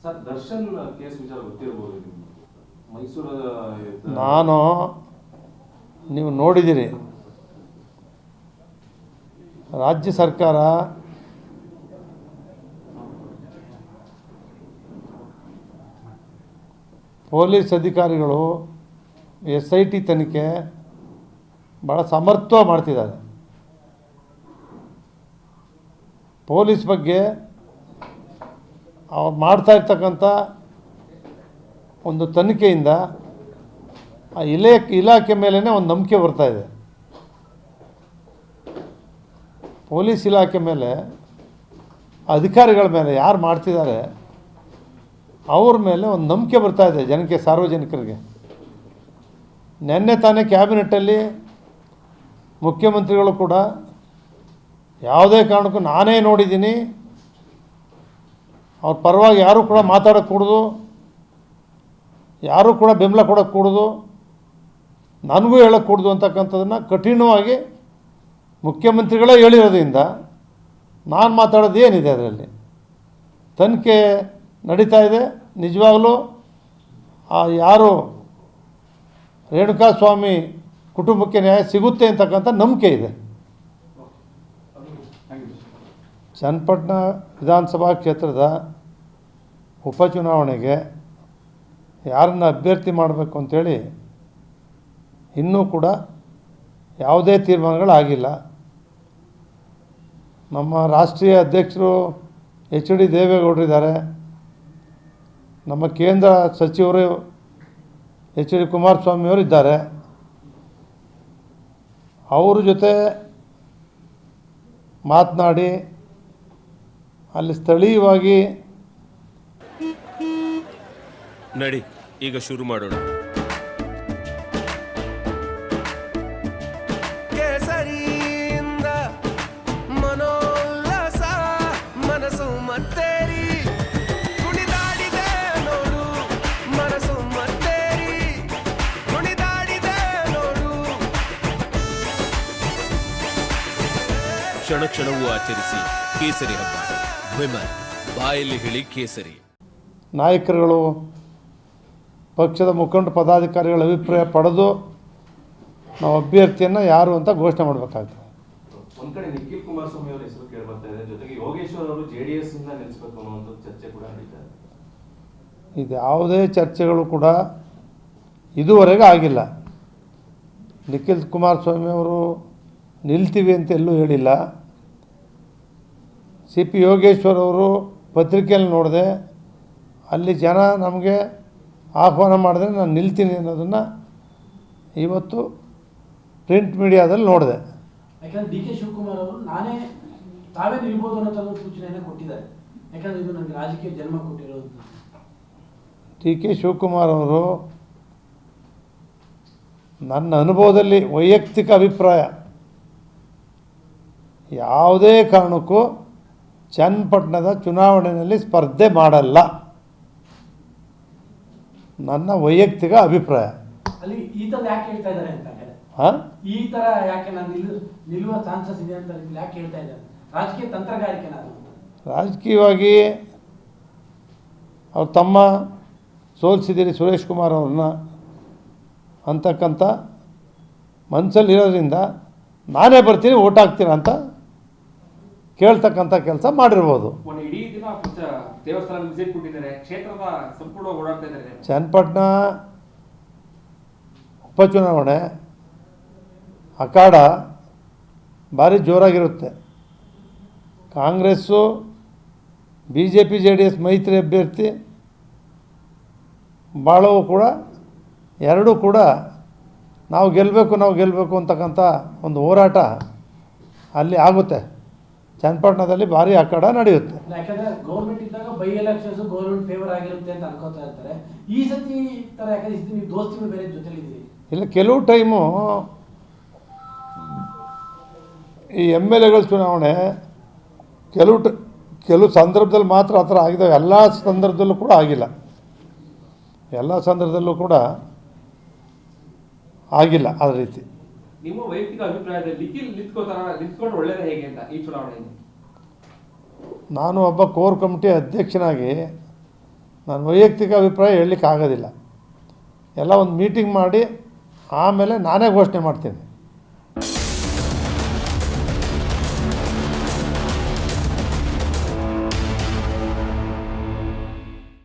Sir Darshan case ವಿಚಾರ ಗೊತ್ತಿರಬಹುದು ಮೈಸೂರು ನಾನು ನೀವು ನೋಡಿದಿರಿ ರಾಜ್ಯ ಸರ್ಕಾರ ಪೊಲೀಸ್ ಅಧಿಕಾರಿಗಳು SIT ತನಿಖೆ ಭಾಳ ಸಮರ್ಥವಾಗಿ ಮಾಡ್ತಿದ್ದಾರೆ. ಪೊಲೀಸ್ ಬಗ್ಗೆ ಅವ್ರು ಮಾಡ್ತಾ ಇರ್ತಕ್ಕಂಥ ಒಂದು ತನಿಖೆಯಿಂದ ಆ ಇಲಾಖೆ ಮೇಲೇ ಒಂದು ನಂಬಿಕೆ ಬರ್ತಾಯಿದೆ. ಪೊಲೀಸ್ ಇಲಾಖೆ ಮೇಲೆ ಅಧಿಕಾರಿಗಳ ಮೇಲೆ ಯಾರು ಮಾಡ್ತಿದ್ದಾರೆ ಅವ್ರ ಮೇಲೆ ಒಂದು ನಂಬಿಕೆ ಬರ್ತಾಯಿದೆ ಜನಕ್ಕೆ, ಸಾರ್ವಜನಿಕರಿಗೆ. ನಿನ್ನೆ ತಾನೇ ಕ್ಯಾಬಿನೆಟ್ಟಲ್ಲಿ ಮುಖ್ಯಮಂತ್ರಿಗಳು ಕೂಡ ಯಾವುದೇ ಕಾರಣಕ್ಕೂ ನಾನೇ ನೋಡಿದ್ದೀನಿ, ಅವ್ರ ಪರವಾಗಿ ಯಾರೂ ಕೂಡ ಮಾತಾಡೋಕ್ಕೆ ಕೂಡದು, ಯಾರೂ ಕೂಡ ಬೆಂಬಲ ಕೊಡೋಕ್ಕೆ ಕೂಡದು, ನನಗೂ ಹೇಳೋಕ್ಕೆ ಕೂಡದು ಅಂತಕ್ಕಂಥದ್ದನ್ನು ಕಠಿಣವಾಗಿ ಮುಖ್ಯಮಂತ್ರಿಗಳೇ ಹೇಳಿರೋದ್ರಿಂದ ನಾನು ಮಾತಾಡೋದು ಏನಿದೆ ಅದರಲ್ಲಿ. ತನಿಖೆ ನಡೀತಾ ಇದೆ. ನಿಜವಾಗಲೂ ಯಾರು ರೇಣುಕಾಸ್ವಾಮಿ ಕುಟುಂಬಕ್ಕೆ ನ್ಯಾಯ ಸಿಗುತ್ತೆ ಅಂತಕ್ಕಂಥ ನಂಬಿಕೆ ಇದೆ. ಚನ್ನಪಟ್ಟಣ ವಿಧಾನಸಭಾ ಕ್ಷೇತ್ರದ ಉಪಚುನಾವಣೆಗೆ ಯಾರನ್ನು ಅಭ್ಯರ್ಥಿ ಮಾಡಬೇಕು ಅಂಥೇಳಿ ಇನ್ನೂ ಕೂಡ ಯಾವುದೇ ತೀರ್ಮಾನಗಳಾಗಿಲ್ಲ. ನಮ್ಮ ರಾಷ್ಟ್ರೀಯ ಅಧ್ಯಕ್ಷರು HD ದೇವೇಗೌಡರಿದ್ದಾರೆ, ನಮ್ಮ ಕೇಂದ್ರ ಸಚಿವರು HD ಕುಮಾರಸ್ವಾಮಿಯವರು ಇದ್ದಾರೆ. ಅವ್ರ ಜೊತೆ ಮಾತನಾಡಿ ಅಲ್ಲಿ ಸ್ಥಳೀಯವಾಗಿ ನಡಿ ಈಗ ಶುರು ಮಾಡೋಣ. ಕೇಸರಿಯಿಂದ ಮನೋಲ್ಲಾಸ ಮನಸ್ಸು ಮತ್ತೇರಿ ಕುಣಿದಾಡಿದೆ ನೋಡು, ಮನಸ್ಸು ಮತ್ತೇರಿ ಕುಣಿದಾಡಿದೆ ನೋಡು. ಕ್ಷಣ ಕ್ಷಣವೂ ಆಚರಿಸಿ ಕೇಸರಿ ಹಬ್ಬ. ವಿಮಲ್ ಬಾಯಲ್ಲಿ ಹೇಳಿ ಕೇಸರಿ. ನಾಯಕರುಗಳು, ಪಕ್ಷದ ಮುಖಂಡ ಪದಾಧಿಕಾರಿಗಳ ಅಭಿಪ್ರಾಯ ಪಡೆದು ನಾವು ಅಭ್ಯರ್ಥಿಯನ್ನು ಯಾರು ಅಂತ ಘೋಷಣೆ ಮಾಡಬೇಕಾಗ್ತದೆ. ಒಂದು ಕಡೆ ನಿಖಿಲ್ ಕುಮಾರಸ್ವಾಮಿ ಅವರ ಹೆಸರು ಕೇಳಿ ಬರ್ತಾ ಇದೆ, ಜೊತೆಗೆ ಯೋಗೇಶ್ವರ್ ಅವರು JDS ಇಂದ ನಿಲ್ಲಿಸಬೇಕು ಅನ್ನುವಂಥ ಚರ್ಚೆ ಕೂಡ ನಡೀತಾ ಇದೆ. ಇದು ಯಾವುದೇ ಚರ್ಚೆಗಳು ಕೂಡ ಇದುವರೆಗೆ ಆಗಿಲ್ಲ. ನಿಖಿಲ್ ಕುಮಾರಸ್ವಾಮಿ ಅವರು ನಿಲ್ತೀವಿ ಅಂತ ಎಲ್ಲೂ ಹೇಳಿಲ್ಲ. CP ಯೋಗೇಶ್ವರ್ ಅವರು ಪತ್ರಿಕೆಯಲ್ಲಿ ನೋಡಿದೆ, ಅಲ್ಲಿ ಜನ ನಮಗೆ ಆಹ್ವಾನ ಮಾಡಿದ್ರೆ ನಾನು ನಿಲ್ತೀನಿ ಅನ್ನೋದನ್ನು ಇವತ್ತು ಪ್ರಿಂಟ್ ಮೀಡಿಯಾದಲ್ಲಿ ನೋಡಿದೆ. ಯಾಕಂದರೆ DK ಶಿವಕುಮಾರ್ ಅವರು ತಾವೇ ನಿಲ್ಬೋದು ಅನ್ನೋ ಸೂಚನೆಯನ್ನು ಕೊಟ್ಟಿದ್ದಾರೆ. ಯಾಕಂದರೆ ಇದು ನನಗೆ ರಾಜಕೀಯ ಜನ್ಮ ಕೊಟ್ಟಿರೋದು. DK ಶಿವಕುಮಾರ್ ಅವರು ನನ್ನ ಅನುಭವದಲ್ಲಿ ವೈಯಕ್ತಿಕ ಅಭಿಪ್ರಾಯ, ಯಾವುದೇ ಕಾರಣಕ್ಕೂ ಚನ್ನಪಟ್ಟಣದ ಚುನಾವಣೆಯಲ್ಲಿ ಸ್ಪರ್ಧೆ ಮಾಡಲ್ಲ, ನನ್ನ ವೈಯಕ್ತಿಕ ಅಭಿಪ್ರಾಯ. ಅಲ್ಲಿ ಈ ಥರ ಯಾಕೆ ಹೇಳ್ತಾ ಇದ್ದಾರೆ ಅಂತ, ಈ ಥರ ಯಾಕೆ ನಾನು ನಿಲ್ಲುವ ಚಾನ್ಸಸ್ ಇದೆ ಅಂತ ಯಾಕೆ ಹೇಳ್ತಾ ಇದ್ದಾರೆ? ರಾಜಕೀಯ ತಂತ್ರಗಾರಿಕೆ. ರಾಜಕೀಯವಾಗಿ ಅವ್ರು ತಮ್ಮ ಸೋಲಿಸಿದ್ದೀರಿ ಸುರೇಶ್ ಕುಮಾರ್ ಅವ್ರನ್ನ ಅಂತಕ್ಕಂಥ ಮನಸ್ಸಲ್ಲಿರೋದ್ರಿಂದ ನಾನೇ ಬರ್ತೀನಿ ಓಟ್ ಹಾಕ್ತೀನಿ ಅಂತ ಕೇಳ್ತಕ್ಕಂಥ ಕೆಲಸ ಮಾಡಿರ್ಬೋದು. ಇಡೀ ದಿನ ದೇವಸ್ಥಾನ ವಿಸಿಟ್ ಕೊಟ್ಟಿದ್ದಾರೆ, ಕ್ಷೇತ್ರದ ಸಂಪೂರ್ಣ ಓಡಾಡ್ತಾ ಇದ್ದಾರೆ. ಚನ್ನಪಟ್ಟಣ ಉಪಚುನಾವಣೆ ಅಖಾಡ ಭಾರಿ ಜೋರಾಗಿರುತ್ತೆ. ಕಾಂಗ್ರೆಸ್ಸು BJP JDS ಮೈತ್ರಿ ಅಭ್ಯರ್ಥಿ ಬಾಳವು ಕೂಡ ಎರಡೂ ಕೂಡ ನಾವು ಗೆಲ್ಲಬೇಕು ಅಂತಕ್ಕಂಥ ಒಂದು ಹೋರಾಟ ಅಲ್ಲಿ ಆಗುತ್ತೆ. ಚನ್ನಪಟ್ಟಣದಲ್ಲಿ ಭಾರಿ ಅಖಾಡ ನಡೆಯುತ್ತೆ. ಯಾಕಂದರೆ ಗೌರ್ಮೆಂಟ್ ಇದ್ದಾಗ ಬೈ ಎಲೆಕ್ಷನ್ಸ್ ಗೌರ್ಮೆಂಟ್ ಫೇವರ್ ಆಗಿರುತ್ತೆ ಅಂತ ಅನ್ಕೋತಾ ಇರ್ತಾರೆ. ಈ ಸತಿ ಥರ ಯಾಕಂದರೆ ನೀವು ದೋಸ್ತಿಗಳು ಬೇರೆ ಜೊತೆಲಿದ್ದೀರಿ. ಇಲ್ಲ, ಕೆಲವು ಟೈಮು ಈ MLAಗಳ ಚುನಾವಣೆ ಕೆಲವು ಸಂದರ್ಭದಲ್ಲಿ ಮಾತ್ರ ಆ ಥರ ಆಗಿದ್ದಾವೆ. ಎಲ್ಲ ಸಂದರ್ಭದಲ್ಲೂ ಕೂಡ ಆಗಿಲ್ಲ, ಎಲ್ಲ ಸಂದರ್ಭದಲ್ಲೂ ಕೂಡ ಆಗಿಲ್ಲ ಆ ರೀತಿ. ನಿಮ್ಮ ವೈಯಕ್ತಿಕ ಅಭಿಪ್ರಾಯದಲ್ಲಿ ನಿಂತ್ಕೊಂಡು ಒಳ್ಳೆಯದೇ ಹೇಗೆ ಅಂತ ಈ ಚುನಾವಣೆಯಲ್ಲಿ? ನಾನು ಒಬ್ಬ ಕೋರ್ ಕಮಿಟಿ ಅಧ್ಯಕ್ಷನಾಗಿ ನಾನು ವೈಯಕ್ತಿಕ ಅಭಿಪ್ರಾಯ ಹೇಳಲಿಕ್ಕೆ ಆಗೋದಿಲ್ಲ. ಎಲ್ಲ ಒಂದು ಮೀಟಿಂಗ್ ಮಾಡಿ ಆಮೇಲೆ ನಾನೇ ಘೋಷಣೆ ಮಾಡ್ತೀನಿ.